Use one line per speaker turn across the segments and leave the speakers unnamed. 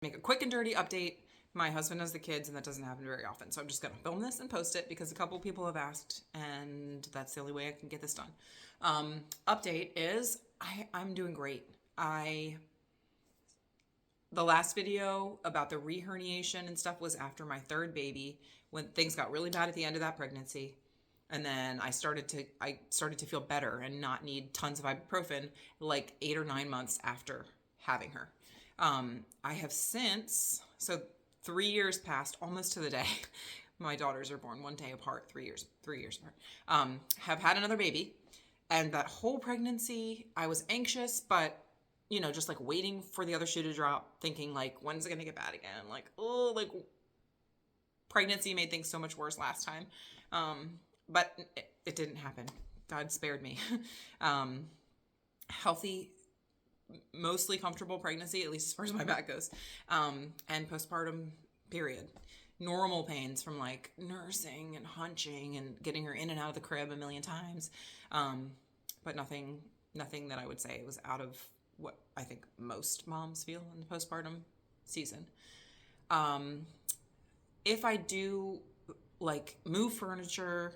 Make a quick and dirty update. My husband has the kids, and that doesn't happen very often. So I'm just going to film this and post it because a couple people have asked, and that's the only way I can get this done. Update is I'm doing great. The last video about the reherniation and stuff was after my third baby, when things got really bad at the end of that pregnancy. And then I started to feel better and not need tons of ibuprofen like 8 or 9 months after having her. I have since, so 3 years passed almost to the day. My daughters are born one day apart, 3 years apart. Have had another baby, and that whole pregnancy, I was anxious, but just like waiting for the other shoe to drop, thinking like, when's it gonna get bad again? Like, oh, like pregnancy made things so much worse last time. But it didn't happen. God spared me. Healthy, mostly comfortable pregnancy, at least as far as my back goes, and postpartum period. Normal pains from like nursing and hunching and getting her in and out of the crib a million times, but nothing that I would say was out of what I think most moms feel in the postpartum season. If I do like move furniture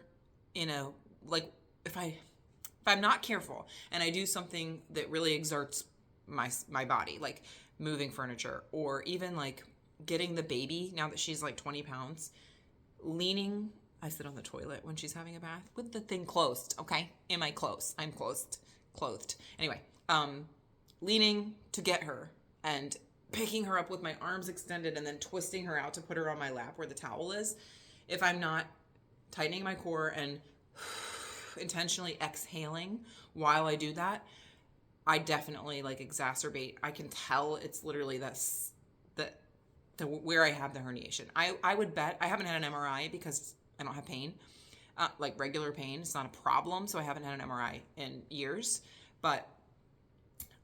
if I'm not careful and I do something that really exerts my body, like moving furniture, or even like getting the baby, now that she's like 20 pounds, leaning. I sit on the toilet when she's having a bath with the thing closed. Okay. Am I close? I'm clothed. Anyway, leaning to get her and picking her up with my arms extended and then twisting her out to put her on my lap where the towel is. If I'm not tightening my core and intentionally exhaling while I do that, I definitely like exacerbate. I can tell it's literally where I have the herniation. I would bet I haven't had an MRI because I don't have pain, like regular pain. It's not a problem, so I haven't had an MRI in years. But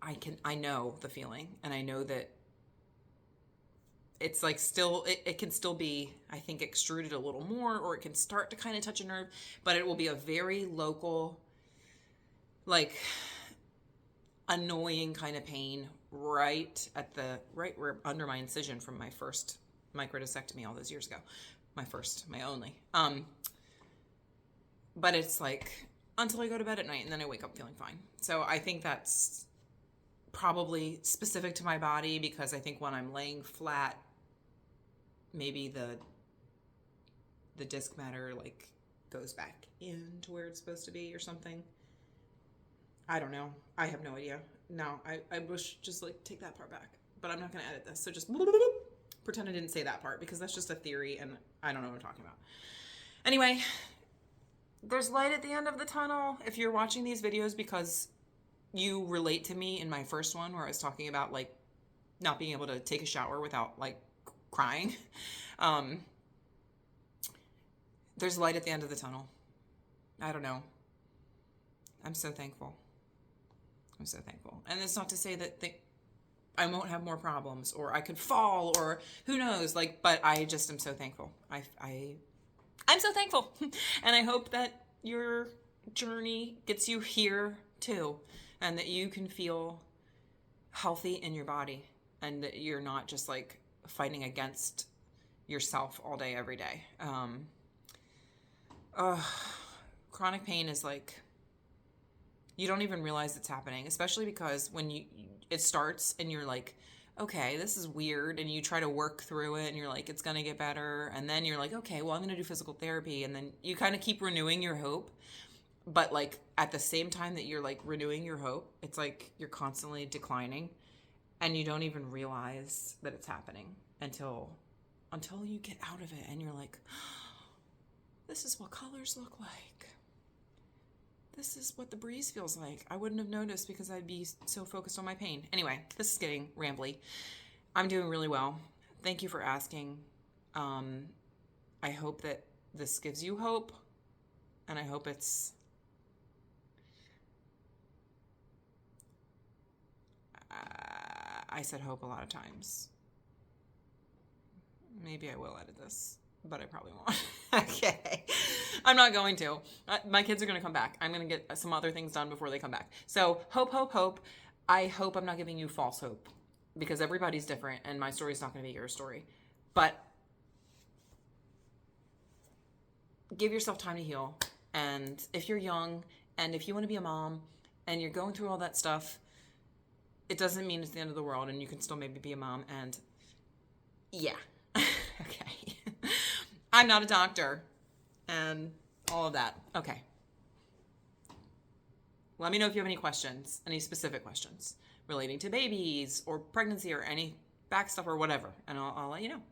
I know the feeling, and I know that it's like still, it can still be, I think, extruded a little more, or it can start to kind of touch a nerve, but it will be a very local, like annoying kind of pain right where under my incision from my first microdiscectomy all those years ago. My only. But it's like until I go to bed at night, and then I wake up feeling fine. So I think that's probably specific to my body, because I think when I'm laying flat, maybe the disc matter like goes back into where it's supposed to be or something. I don't know. I have no idea. No, I wish just like take that part back, but I'm not going to edit this. So just pretend I didn't say that part, because that's just a theory and I don't know what I'm talking about. Anyway, there's light at the end of the tunnel. If you're watching these videos because you relate to me in my first one where I was talking about like not being able to take a shower without like crying, there's light at the end of the tunnel. I don't know. I'm so thankful. And it's not to say that I won't have more problems, or I could fall, or who knows, like, but I just am so thankful. I'm so thankful. And I hope that your journey gets you here too, and that you can feel healthy in your body, and that you're not just like fighting against yourself all day, every day. Chronic pain is like, you don't even realize it's happening, especially because when it starts and you're like, okay, this is weird, and you try to work through it and you're like, it's gonna get better, and then you're like, okay, well, I'm gonna do physical therapy, and then you kind of keep renewing your hope. But like at the same time that you're like renewing your hope, it's like you're constantly declining, and you don't even realize that it's happening until you get out of it and you're like, this is what colors look like. This is what the breeze feels like. I wouldn't have noticed because I'd be so focused on my pain. Anyway, this is getting rambly. I'm doing really well. Thank you for asking. I hope that this gives you hope, and I hope it's I said hope a lot of times. Maybe I will edit this, but I probably won't. Okay. I'm not going to. My kids are going to come back. I'm going to get some other things done before they come back. So hope. I hope I'm not giving you false hope. because everybody's different and my story is not going to be your story. But give yourself time to heal. And if you're young and if you want to be a mom and you're going through all that stuff, it doesn't mean it's the end of the world, and you can still maybe be a mom. And yeah. Okay. I'm not a doctor and all of that. Okay. Let me know if you have any questions, any specific questions relating to babies or pregnancy or any back stuff or whatever, and I'll let you know.